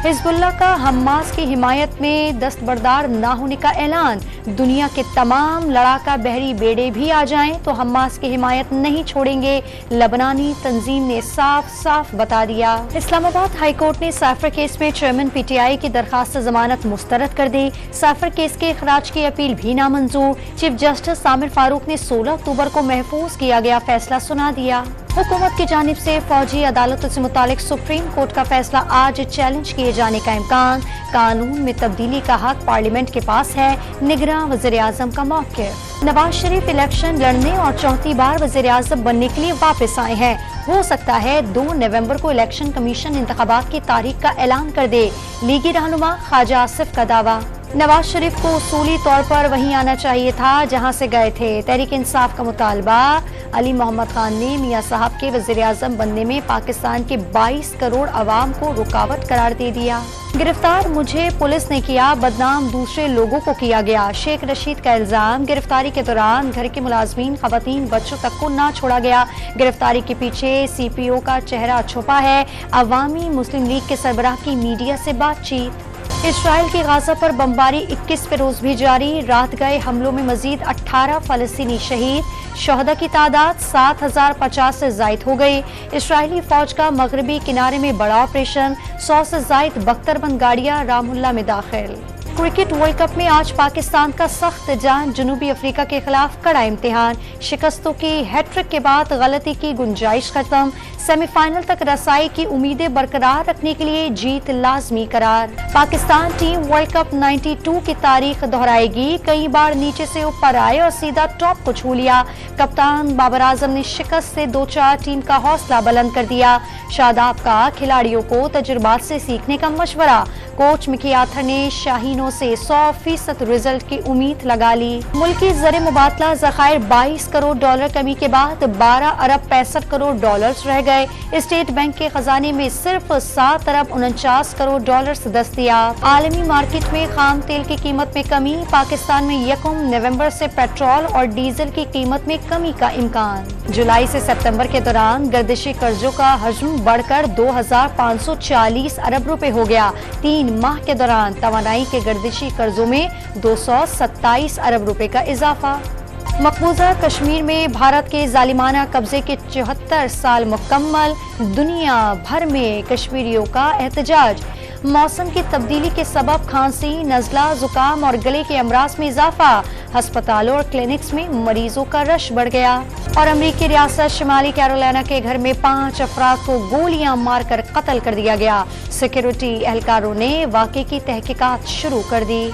حزب اللہ کا حماس کی حمایت میں دستبردار نہ ہونے کا اعلان، دنیا کے تمام لڑاکا بحری بیڑے بھی آ جائیں تو حماس کی حمایت نہیں چھوڑیں گے، لبنانی تنظیم نے صاف صاف بتا دیا۔ اسلام آباد ہائی کورٹ نے سائفر کیس میں چیئرمین پی ٹی آئی کی درخواست ضمانت مسترد کر دی، سائفر کیس کے اخراج کی اپیل بھی نامنظور، چیف جسٹس عامر فاروق نے 16 اکتوبر کو محفوظ کیا گیا فیصلہ سنا دیا۔ حکومت کی جانب سے فوجی عدالتوں سے متعلق سپریم کورٹ کا فیصلہ آج چیلنج کیے جانے کا امکان، قانون میں تبدیلی کا حق پارلیمنٹ کے پاس ہے، نگراں وزیر اعظم کا موقف۔ نواز شریف الیکشن لڑنے اور چوتھی بار وزیر اعظم بننے کے لیے واپس آئے ہیں، ہو سکتا ہے 2 نومبر کو الیکشن کمیشن انتخابات کی تاریخ کا اعلان کر دے، لیگی رہنما خواجہ آصف کا دعویٰ۔ نواز شریف کو اصولی طور پر وہیں آنا چاہیے تھا جہاں سے گئے تھے، تحریک انصاف کا مطالبہ، علی محمد خان نے میاں صاحب کے وزیر اعظم بننے میں پاکستان کے 22 کروڑ عوام کو رکاوٹ قرار دے دیا۔ گرفتار مجھے پولیس نے کیا، بدنام دوسرے لوگوں کو کیا گیا، شیخ رشید کا الزام، گرفتاری کے دوران گھر کے ملازمین خواتین بچوں تک کو نہ چھوڑا گیا، گرفتاری کے پیچھے سی پی او کا چہرہ چھپا ہے، عوامی مسلم لیگ کے سربراہ کی میڈیا سے بات چیت۔ اسرائیل کی غزہ پر بمباری 21 روز بھی جاری، رات گئے حملوں میں مزید 18 فلسطینی شہید، شہداء کی تعداد 7050 سے زائد ہو گئی۔ اسرائیلی فوج کا مغربی کنارے میں بڑا آپریشن، 100 سے زائد بختر بند گاڑیاں رام اللہ میں داخل۔ کرکٹ ورلڈ کپ میں آج پاکستان کا سخت جان، جنوبی افریقہ کے خلاف کڑا امتحان، شکستوں کی ہیٹرک کے بعد غلطی کی گنجائش ختم، سیمی فائنل تک رسائی کی امیدیں برقرار رکھنے کے لیے جیت لازمی قرار۔ پاکستان ٹیم ورلڈ کپ 92 کی تاریخ دہرائے گی، کئی بار نیچے سے اوپر آئے اور سیدھا ٹاپ کو چھو لیا، کپتان بابر اعظم نے شکست سے 2-4 ٹیم کا حوصلہ بلند کر دیا، شاداب کا کھلاڑیوں کو تجربات سے سیکھنے کا مشورہ، کوچ مکی آتھر نے شاہینوں سے 100% رزلٹ کی امید لگا لی۔ ملکی زر مبادلہ ذخائر 22 کروڑ ڈالر کمی کے بعد 12 ارب 65 کروڑ ڈالرز رہ گئے، اسٹیٹ بینک کے خزانے میں صرف 7 ارب 49 کروڑ ڈالرز دستیاب۔ عالمی مارکیٹ میں خام تیل کی قیمت میں کمی، پاکستان میں 1 نومبر سے پیٹرول اور ڈیزل کی قیمت میں کمی کا امکان۔ جولائی سے ستمبر کے دوران گردشی قرضوں کا حجم بڑھ کر 2540 ارب روپے ہو گیا، 3 ماہ کے دوران توانائی کے گردشی قرضوں میں 227 ارب روپے کا اضافہ۔ مقبوضہ کشمیر میں بھارت کے ظالمانہ قبضے کے 74 سال مکمل، دنیا بھر میں کشمیریوں کا احتجاج۔ موسم کی تبدیلی کے سبب کھانسی، نزلہ، زکام اور گلے کے امراض میں اضافہ، ہسپتالوں اور کلینکس میں مریضوں کا رش بڑھ گیا۔ اور امریکی ریاست شمالی کیرولائنا کے گھر میں 5 افراد کو گولیاں مار کر قتل کر دیا گیا، سیکیورٹی اہلکاروں نے واقعے کی تحقیقات شروع کر دی۔